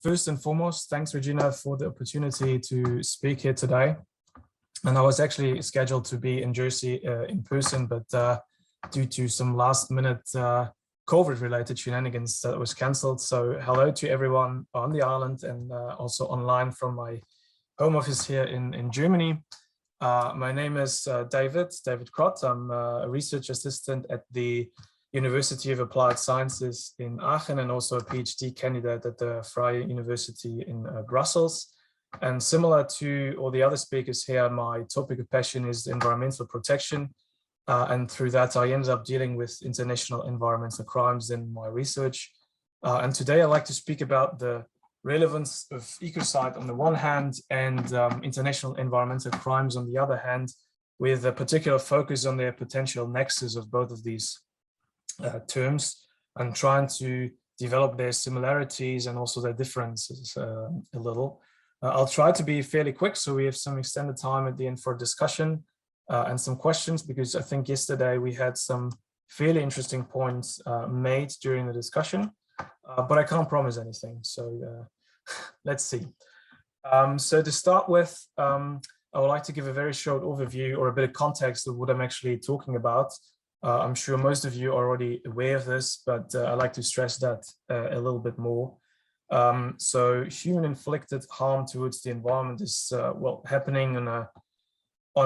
first and foremost, thanks, Regina, for the opportunity to speak here today. And I was actually scheduled to be in Jersey in person, but due to some last-minute COVID-related shenanigans, that was cancelled. So hello to everyone on the island and also online from my home office here in Germany. My name is David Krott. I'm a research assistant at the University of Applied Sciences in Aachen and also a PhD candidate at the Vrije University in Brussels. And similar to all the other speakers here, my topic of passion is environmental protection. And through that, I ended up dealing with international environmental crimes in my research. And today I'd like to speak about the relevance of ecocide on the one hand and international environmental crimes on the other hand, with a particular focus on their potential nexus of both of these terms, and trying to develop their similarities and also their differences a little. I'll try to be fairly quick, so we have some extended time at the end for discussion and some questions, because I think yesterday we had some fairly interesting points made during the discussion, but I can't promise anything, so let's see. So to start with, I would like to give a very short overview or a bit of context of what I'm actually talking about. I'm sure most of you are already aware of this, but I'd like to stress that a little bit more. So human-inflicted harm towards the environment is well, happening on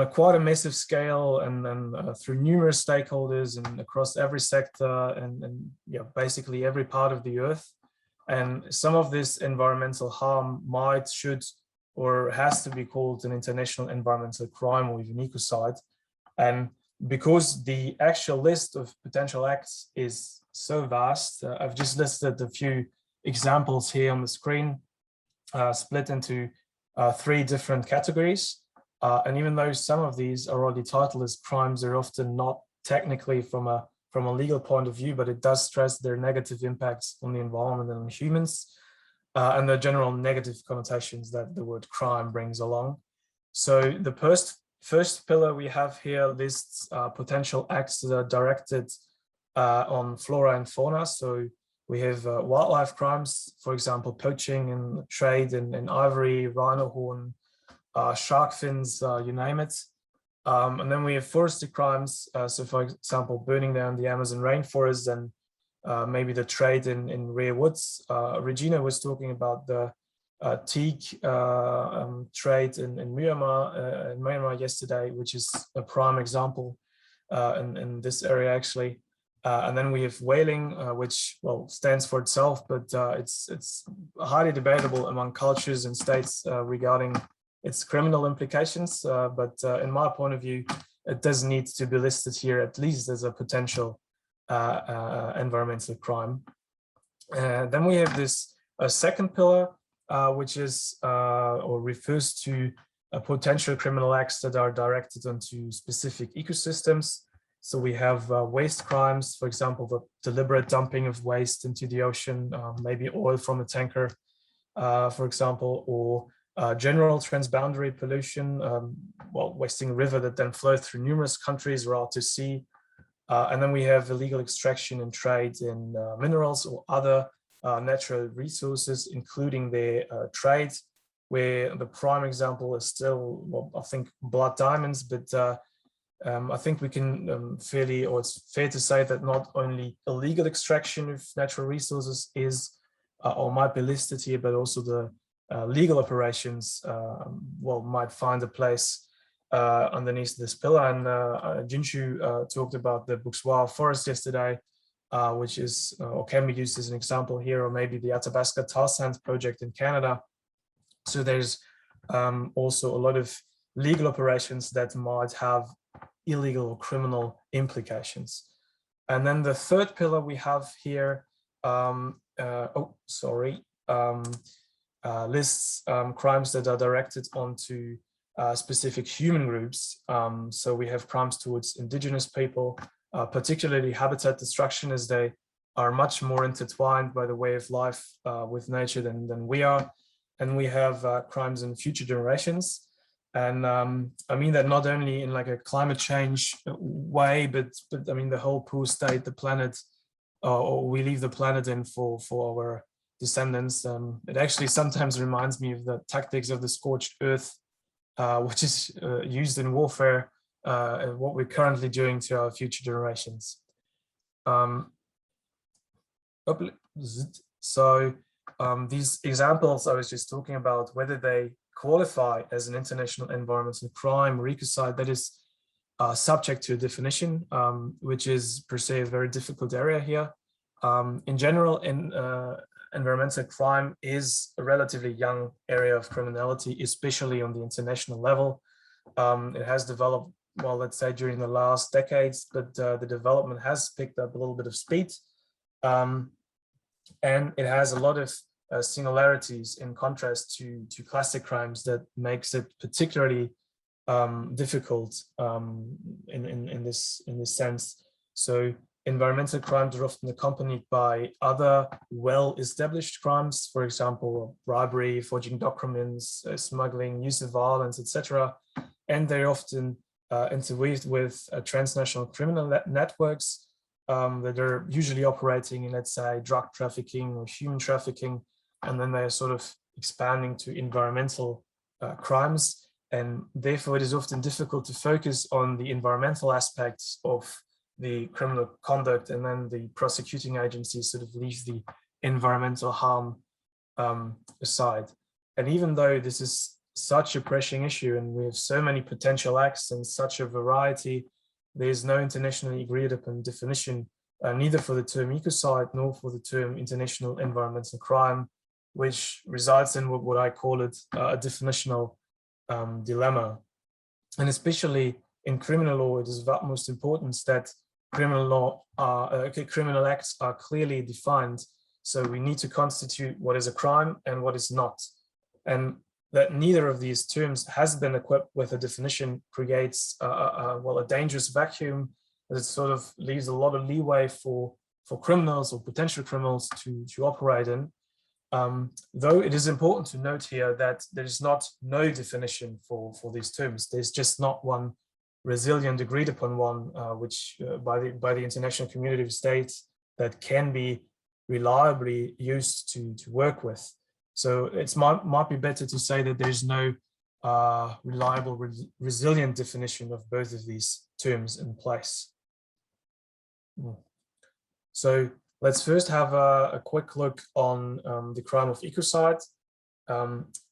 a quite a massive scale, and then through numerous stakeholders and across every sector and yeah, basically every part of the earth. And some of this environmental harm might, should, or has to be called an international environmental crime or even ecocide. And because the actual list of potential acts is so vast, I've just listed a few examples here on the screen, split into 3 different categories. And even though some of these are already titled as crimes, they're often not technically from a legal point of view, but it does stress their negative impacts on the environment and on humans, and the general negative connotations that the word crime brings along. So the first pillar we have here lists potential acts that are directed on flora and fauna. So we have wildlife crimes, for example, poaching and trade in ivory, rhino horn, shark fins, you name it. And then we have forestry crimes. So for example, burning down the Amazon rainforest and maybe the trade in rare woods. Regina was talking about the teak trade in Myanmar yesterday, which is a prime example in this area actually. And then we have whaling, which well stands for itself, but it's highly debatable among cultures and states regarding its criminal implications. But in my point of view, it does need to be listed here at least as a potential environmental crime. Then we have this second pillar, which is or refers to potential criminal acts that are directed onto specific ecosystems. So we have waste crimes, for example, the deliberate dumping of waste into the ocean, maybe oil from a tanker, for example, or general transboundary pollution, well, wasting a river that then flows through numerous countries or out to sea. And then we have illegal extraction and trade in minerals or other natural resources, including their trade, where the prime example is still, well, I think, blood diamonds, but I think we can or it's fair to say that not only illegal extraction of natural resources is or might be listed here, but also the legal operations, well, might find a place underneath this pillar. And Jinshu talked about the Buxwa forest yesterday, which is or can be used as an example here, or maybe the Athabasca tar sands project in Canada. So there's also a lot of legal operations that might have illegal or criminal implications. And then the third pillar we have here, lists crimes that are directed onto specific human groups. So we have crimes towards indigenous people, particularly habitat destruction, as they are much more intertwined by the way of life with nature than we are. And we have crimes in future generations. And I mean that not only in like a climate change way, but I mean the whole poor state the planet, or we leave the planet in for our descendants. It actually sometimes reminds me of the tactics of the scorched earth, which is used in warfare, and what we're currently doing to our future generations. So these examples I was just talking about, whether they qualify as an international environmental crime or ecocide, that is subject to a definition, which is per se a very difficult area here. In general, environmental crime is a relatively young area of criminality, especially on the international level. It has developed, well, let's say during the last decades, but the development has picked up a little bit of speed. And it has a lot of similarities in contrast to classic crimes that makes it particularly difficult in this sense. So environmental crimes are often accompanied by other well-established crimes, for example, bribery, forging documents, smuggling, use of violence, etc. And they're often interweaved with transnational criminal networks that are usually operating in, let's say, drug trafficking or human trafficking, and then they're sort of expanding to environmental crimes. And therefore, it is often difficult to focus on the environmental aspects of the criminal conduct, and then the prosecuting agencies sort of leave the environmental harm aside. And even though this is such a pressing issue and we have so many potential acts and such a variety, there is no internationally agreed upon definition, neither for the term ecocide nor for the term international environmental crime, which results in what I call it a definitional dilemma. And especially in criminal law, it is of utmost importance that criminal acts are clearly defined. So we need to constitute what is a crime and what is not. And that neither of these terms has been equipped with a definition creates well, a dangerous vacuum, that it sort of leaves a lot of leeway for criminals or potential criminals to operate in. Though it is important to note here that there is no definition for these terms. There's just not one resilient, agreed upon one, which by the international community of states that can be reliably used to work with. So it might be better to say that there is no reliable, resilient definition of both of these terms in place. So let's first have a quick look on the crime of ecocide.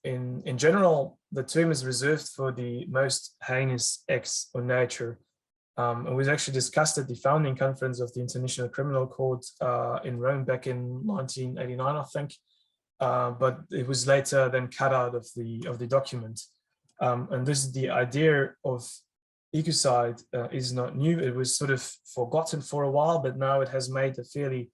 In general, the term is reserved for the most heinous acts on nature. And we actually discussed at the founding conference of the International Criminal Court in Rome back in 1989, I think. But it was later then cut out of the document. And this is the idea of ecocide is not new. It was sort of forgotten for a while, but now it has made a fairly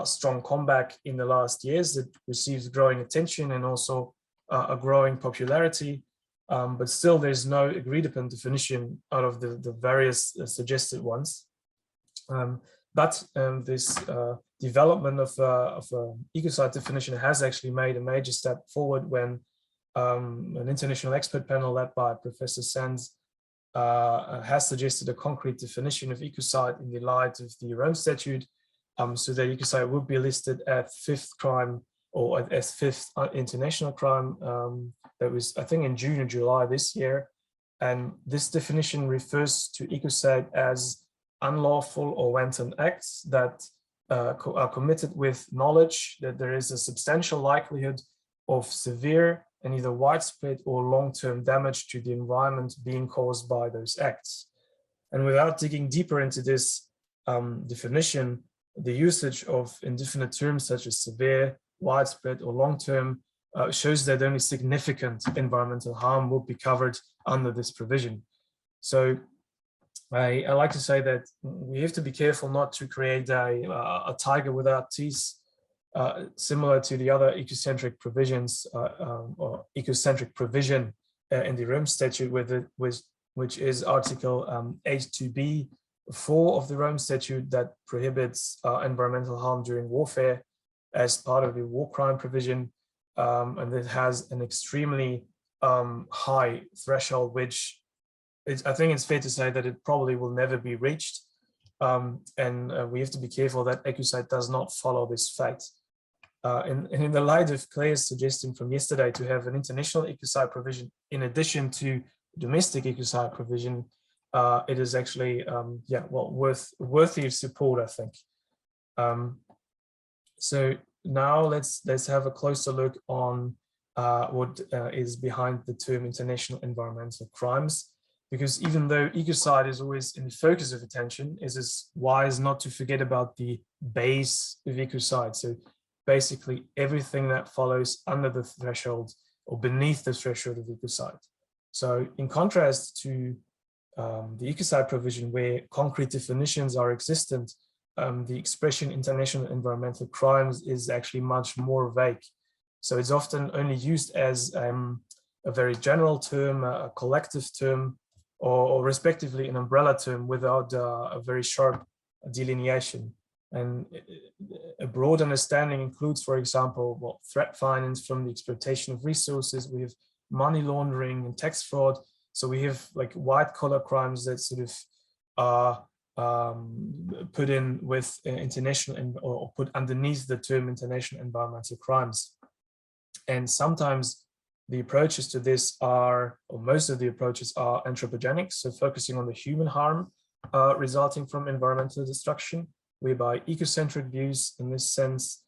strong comeback in the last years. It receives growing attention and also a growing popularity. But still, there's no agreed upon definition out of the various suggested ones. But this development of ecocide definition has actually made a major step forward when an international expert panel led by Professor Sands has suggested a concrete definition of ecocide in the light of the Rome Statute, so that ecocide would be listed as fifth crime or as fifth international crime. That was, I think, in June or July this year. And this definition refers to ecocide as unlawful or wanton acts that are committed with knowledge that there is a substantial likelihood of severe and either widespread or long-term damage to the environment being caused by those acts. And without digging deeper into this definition, the usage of indefinite terms such as severe, widespread, or long-term shows that only significant environmental harm will be covered under this provision. So I like to say that we have to be careful not to create a tiger without teeth, similar to the other ecocentric provisions or ecocentric provision in the Rome Statute, which is Article 8.2b 4 of the Rome Statute, that prohibits environmental harm during warfare as part of the war crime provision, and it has an extremely high threshold, which I think it's fair to say that it probably will never be reached, and we have to be careful that ecocide does not follow this fate. in the light of Claire's suggestion from yesterday to have an international ecocide provision in addition to domestic ecocide provision, it is actually, yeah, well, worthy of support, I think. So now let's have a closer look on what is behind the term international environmental crimes, because even though ecocide is always in the focus of attention, it is wise not to forget about the base of ecocide. So basically everything that follows under the threshold or beneath the threshold of ecocide. So in contrast to the ecocide provision, where concrete definitions are existent, the expression international environmental crimes is actually much more vague. So it's often only used as a very general term, a collective term, or respectively an umbrella term without a very sharp delineation. And a broad understanding includes, for example, well, threat finance from the exploitation of resources. We have money laundering and tax fraud. So we have like white collar crimes that sort of are put in with international or put underneath the term international environmental crimes. And sometimes the approaches to this are, or most of the approaches are anthropogenic, so focusing on the human harm resulting from environmental destruction, whereby ecocentric views in this sense,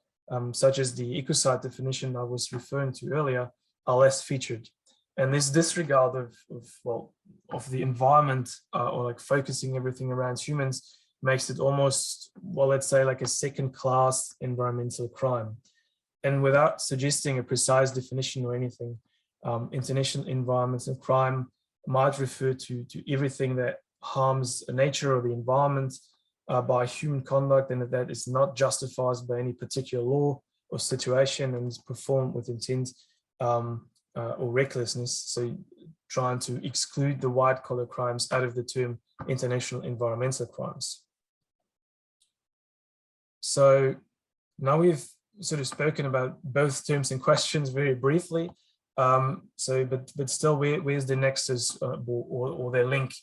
such as the ecocide definition I was referring to earlier, are less featured. And this disregard of the environment or like focusing everything around humans makes it almost, well, let's say like a second-class environmental crime. And without suggesting a precise definition or anything, international environmental crime might refer to everything that harms nature or the environment by human conduct, and that is not justified by any particular law or situation and is performed with intent or recklessness. So trying to exclude the white collar crimes out of the term international environmental crimes. So now we've sort of spoken about both terms and questions very briefly. But still, where's the nexus or their link?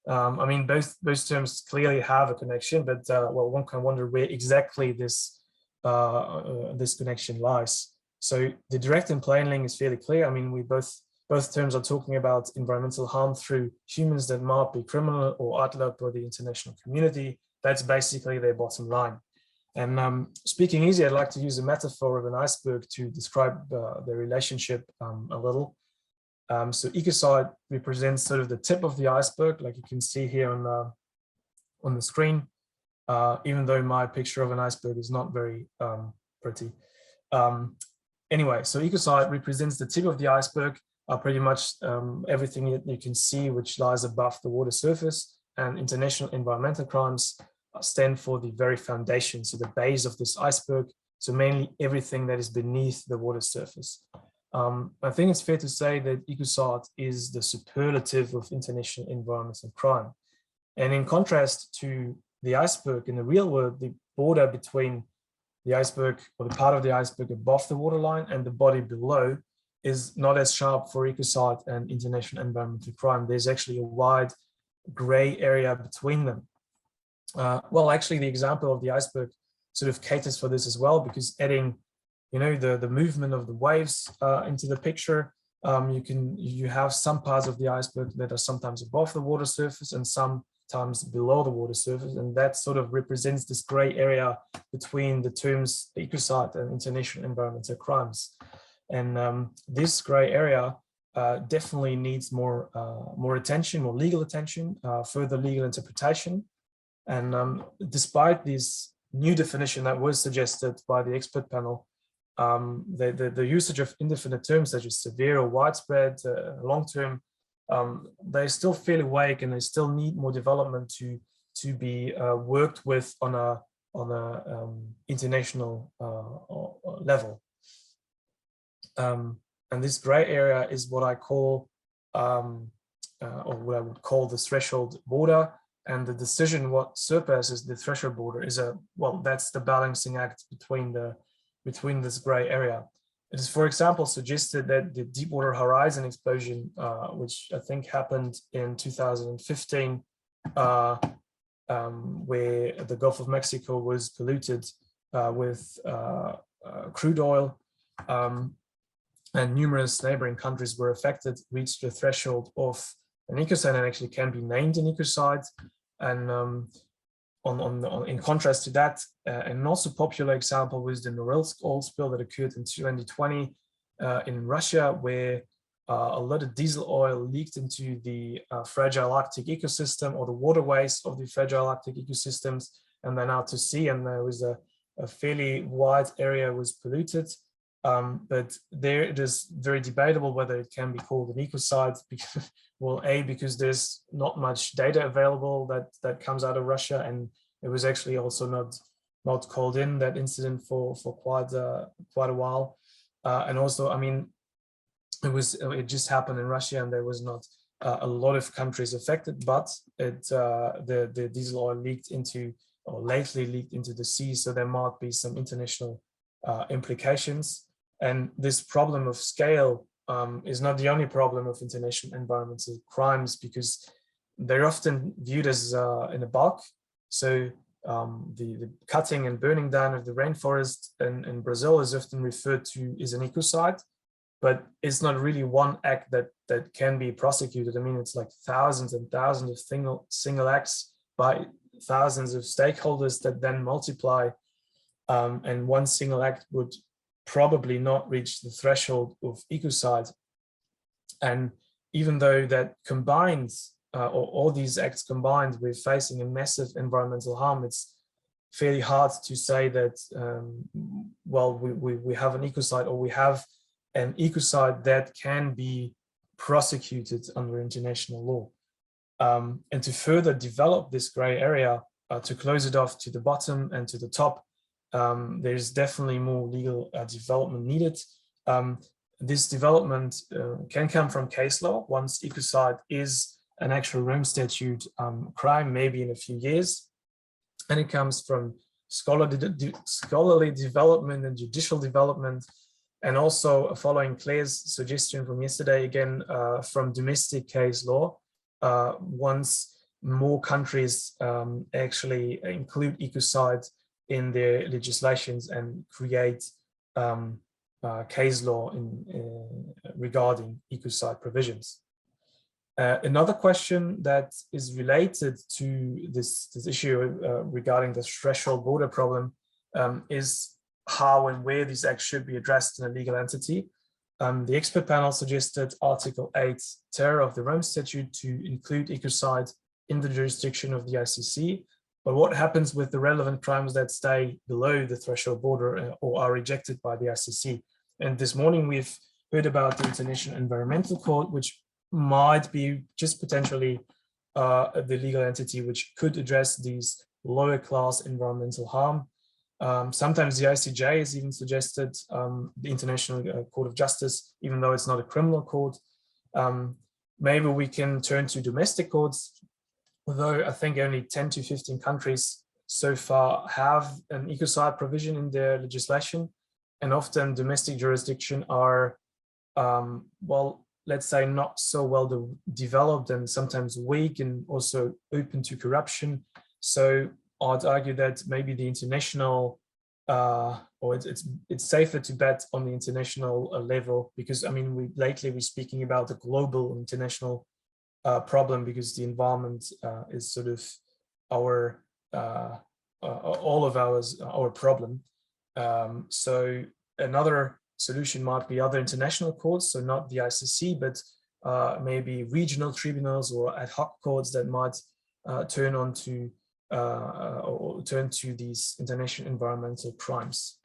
I mean, both terms clearly have a connection, but well, one can wonder where exactly this connection lies. So the direct and plain link is fairly clear. I mean, we both terms are talking about environmental harm through humans that might be criminal or outlawed by the international community. That's basically their bottom line. And speaking easy, I'd like to use a metaphor of an iceberg to describe the relationship a little. So ecocide represents sort of the tip of the iceberg, like you can see here on the screen, even though my picture of an iceberg is not very pretty. Anyway, so ecocide represents the tip of the iceberg, pretty much everything that you can see which lies above the water surface, and international environmental crimes stand for the very foundation, so the base of this iceberg, so mainly everything that is beneath the water surface. I think it's fair to say that ecocide is the superlative of international environmental crime. And in contrast to the iceberg, in the real world, the border between the iceberg or the part of the iceberg above the waterline and the body below is not as sharp for ecocide and international environmental crime. There's actually a wide gray area between them. Well, actually, the example of the iceberg sort of caters for this as well, because adding, you know, the movement of the waves into the picture, you have some parts of the iceberg that are sometimes above the water surface and sometimes below the water surface, and that sort of represents this gray area between the terms ecocide and international environmental crimes. And this gray area definitely needs more attention, more legal attention, further legal interpretation. And despite this new definition that was suggested by the expert panel, the usage of indefinite terms such as severe or widespread, long-term, they're still fairly vague, and they still need more development to be worked with on a international level. And this gray area is what I call, or what I would call the threshold border. And the decision what surpasses the threshold border is that's the balancing act between this gray area. It is, for example, suggested that the Deepwater Horizon explosion, which I think happened in 2015, where the Gulf of Mexico was polluted with crude oil, and numerous neighboring countries were affected, reached the threshold of an ecocide and actually can be named an ecocide. And in contrast to that, an also popular example was the Norilsk oil spill that occurred in 2020 in Russia, where a lot of diesel oil leaked into the fragile Arctic ecosystem, or the waterways of the fragile Arctic ecosystems, and then out to sea. And there was a fairly wide area was polluted. But there it is very debatable whether it can be called an ecocide, because, well, because there's not much data available that comes out of Russia, and it was actually also not called in, that incident, for quite a while. And also, I mean, it just happened in Russia, and there was not a lot of countries affected, but the diesel oil leaked into, or lately leaked into, the sea, so there might be some international implications. And this problem of scale is not the only problem of international environmental crimes, because they're often viewed as in a bulk. So the cutting and burning down of the rainforest in Brazil is often referred to as an ecocide, but it's not really one act that can be prosecuted. I mean, it's like thousands and thousands of single acts by thousands of stakeholders that then multiply, and one single act would probably not reach the threshold of ecocide. And even though that combines, or all these acts combined, we're facing a massive environmental harm, it's fairly hard to say that, well, we have an ecocide, or we have an ecocide that can be prosecuted under international law. And to further develop this gray area, to close it off to the bottom and to the top, there's definitely more legal development needed. This development can come from case law. Once ecocide is an actual Rome Statute crime, maybe in a few years, and it comes from scholarly development and judicial development, and also, following Claire's suggestion from yesterday, again, from domestic case law, once more countries actually include ecocide in their legislations and create case law regarding ecocide provisions. Another question that is related to this issue regarding the threshold border problem is how and where these acts should be addressed in a legal entity. The expert panel suggested Article 8 ter of the Rome Statute to include ecocide in the jurisdiction of the ICC. But what happens with the relevant crimes that stay below the threshold border or are rejected by the ICC? And this morning we've heard about the International Environmental Court, which might be just potentially the legal entity which could address these lower class environmental harm. Sometimes the ICJ has even suggested the International Court of Justice, even though it's not a criminal court. Maybe we can turn to domestic courts, although I think only 10 to 15 countries so far have an ecocide provision in their legislation. And often domestic jurisdiction are, well, let's say not so well developed and sometimes weak and also open to corruption. So I'd argue that maybe the international, or it's safer to bet on the international level, because I mean, lately we're speaking about the global international problem, because the environment is sort of our all of our problem. So another solution might be other international courts, so not the ICC, but maybe regional tribunals or ad hoc courts that might turn to these international environmental crimes.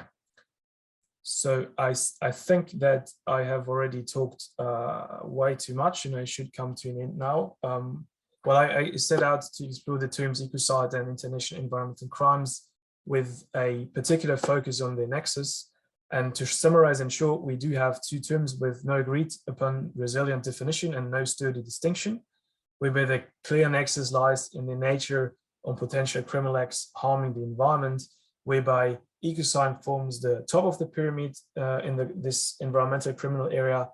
So I think that I have already talked way too much, and I should come to an end now. Well, I set out to explore the terms ecocide and international environmental crimes with a particular focus on their nexus. And to summarize in short, we do have two terms with no agreed upon resilient definition and no sturdy distinction, whereby the clear nexus lies in the nature on potential criminal acts harming the environment, whereby ecocide forms the top of the pyramid in this environmental criminal area,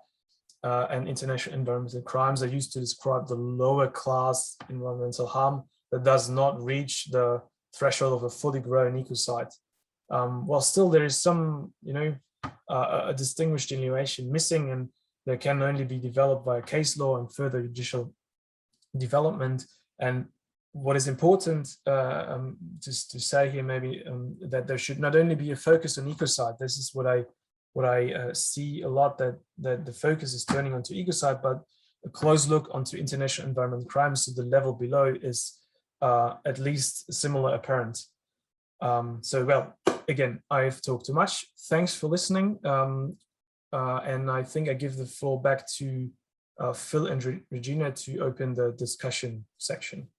and international environmental crimes are used to describe the lower class environmental harm that does not reach the threshold of a fully grown ecocide. while still there is some, a distinguished delineation missing, and there can only be developed via case law and further judicial development. And what is important just to say here, maybe that there should not only be a focus on ecocide. This is what I see a lot, that the focus is turning onto ecocide, but a close look onto international environmental crimes, so the level below is at least similar apparent. So, well, again, I've talked too much. Thanks for listening. And I think I give the floor back to Phil and Regina to open the discussion section.